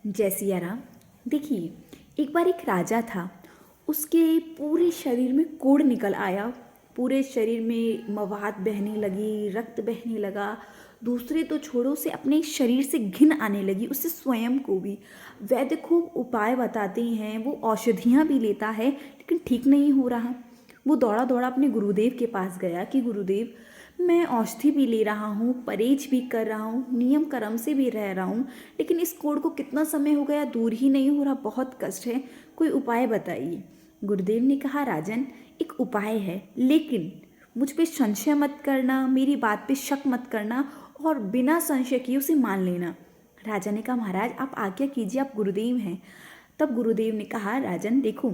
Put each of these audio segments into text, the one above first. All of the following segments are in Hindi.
जय सिया राम। देखिए, एक बार एक राजा था। उसके पूरे शरीर में कोढ़ निकल आया। पूरे शरीर में मवाद बहने लगी, रक्त बहने लगा। दूसरे तो छोड़ो, उसे अपने शरीर से घिन आने लगी, उससे स्वयं को भी। वैद्य खूब उपाय बताते हैं, वो औषधियाँ भी लेता है, लेकिन ठीक नहीं हो रहा। वो दौड़ा दौड़ा अपने गुरुदेव के पास गया कि गुरुदेव, मैं औषधि भी ले रहा हूँ, परहेज भी कर रहा हूँ, नियम कर्म से भी रह रहा हूँ, लेकिन इस कोढ़ को कितना समय हो गया दूर ही नहीं हो रहा, बहुत कष्ट है, कोई उपाय बताइए। गुरुदेव ने कहा, राजन, एक उपाय है, लेकिन मुझ पे संशय मत करना, मेरी बात पे शक मत करना और बिना संशय किए उसे मान लेना। राजा ने कहा, महाराज आप आज्ञा कीजिए, आप गुरुदेव हैं। तब गुरुदेव ने कहा, राजन देखो,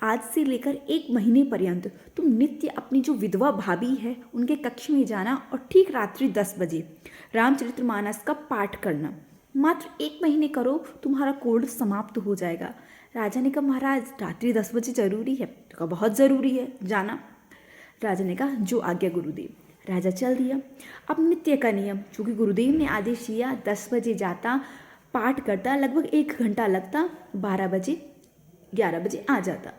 आज से लेकर 1 महीने पर्यंत तुम नित्य अपनी जो विधवा भाभी है उनके कक्ष में जाना और ठीक रात्रि 10 बजे रामचरितमानस का पाठ करना। मात्र 1 महीने करो, तुम्हारा कोढ़ समाप्त हो जाएगा। राजा ने कहा, महाराज रात्रि 10 बजे जरूरी है? तो कहा, बहुत ज़रूरी है, जाना। राजा ने कहा, जो आज्ञा गुरुदेव। राजा चल दिया। अब नित्य का नियम, चूँकि गुरुदेव ने आदेश दिया, 10 बजे जाता, पाठ करता, लगभग 1 घंटा लगता, 12 बजे 11 बजे आ जाता।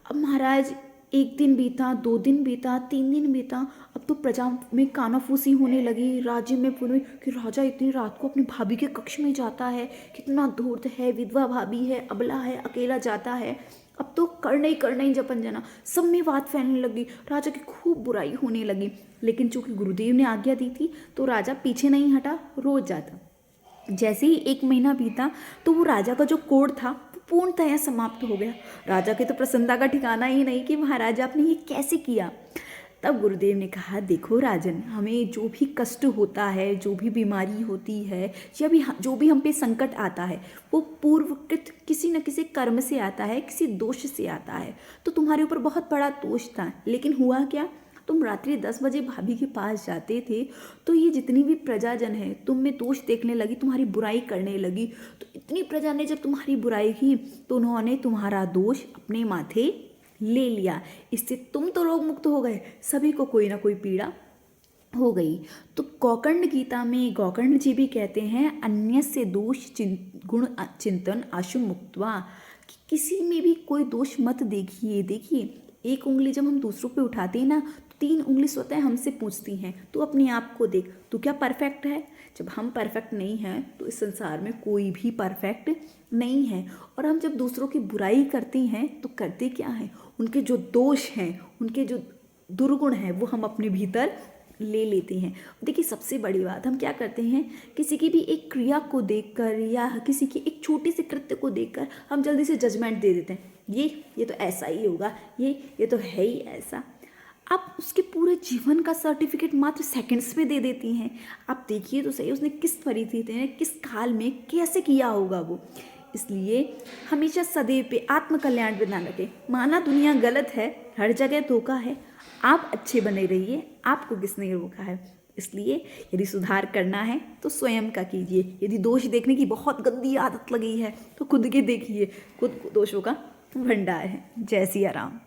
अब महाराज 1 दिन बीता, 2 दिन बीता, 3 दिन बीता। अब तो प्रजा में कानाफूसी होने लगी, राज्य में पूरे कि राजा इतनी रात को अपनी भाभी के कक्ष में जाता है, कितना धूर्त है, विधवा भाभी है, अबला है, अकेला जाता है। अब तो करना ही जपन जना, सब में बात फैलने लगी, राजा की खूब बुराई होने लगी। लेकिन चूंकि गुरुदेव ने आज्ञा दी थी तो राजा पीछे नहीं हटा, रोज जाता। जैसे ही 1 महीना बीता तो वो राजा का जो कोढ़ था पूर्णतः समाप्त हो गया। राजा के तो प्रसन्नता का ठिकाना ही नहीं कि महाराज आपने ये कैसे किया। तब गुरुदेव ने कहा, देखो राजन, हमें जो भी कष्ट होता है, जो भी बीमारी होती है, या भी जो भी हम पे संकट आता है, वो पूर्वकृत किसी न किसी कर्म से आता है, किसी दोष से आता है। तो तुम्हारे ऊपर बहुत बड़ा दोष था, लेकिन हुआ क्या, तुम रात्रि 10 बजे भाभी के पास जाते थे तो ये जितनी भी प्रजाजन है तुम में दोष देखने लगी, तुम्हारी बुराई करने लगी। तो इतनी प्रजा ने जब तुम्हारी बुराई की तो उन्होंने तुम्हारा दोष अपने माथे ले लिया। इससे तुम तो रोग मुक्त हो गए, सभी को कोई ना कोई पीड़ा हो गई। तो गोकर्ण गीता में गोकर्ण जी भी कहते हैं, अन्य से दोष गुण चिंतन आशु मुक्त्वा, कि किसी में भी कोई दोष मत देखिए। देखिए, एक उंगली जब हम दूसरों पे उठाते हैं ना, 3 उंगली स्वतः हमसे पूछती हैं, तू अपने आप को देख, तू क्या परफेक्ट है। जब हम परफेक्ट नहीं हैं तो इस संसार में कोई भी परफेक्ट नहीं है। और हम जब दूसरों की बुराई करते हैं तो करते क्या हैं, उनके जो दोष हैं, उनके जो दुर्गुण हैं, वो हम अपने भीतर ले लेते हैं। देखिए, सबसे बड़ी बात, हम क्या करते हैं, किसी की भी एक क्रिया को देखकर या किसी की एक छोटी सी कृत्य को देखकर हम जल्दी से जजमेंट दे देते हैं, ये तो ऐसा ही होगा, ये तो है ही ऐसा। आप उसके पूरे जीवन का सर्टिफिकेट मात्र सेकंड्स में दे देती हैं। आप देखिए तो सही, उसने किस परिस्थिति में, किस काल में कैसे किया होगा वो। इसलिए हमेशा सदैव पे आत्मकल्याण पे ध्यान रखें। माना दुनिया गलत है, हर जगह धोखा है, आप अच्छे बने रहिए, आपको किसने रोका है। इसलिए यदि सुधार करना है तो स्वयं का कीजिए। यदि दोष देखने की बहुत गंदी आदत लगी है तो खुद के देखिए, खुद दोषों का भंडार है। जय सिया राम।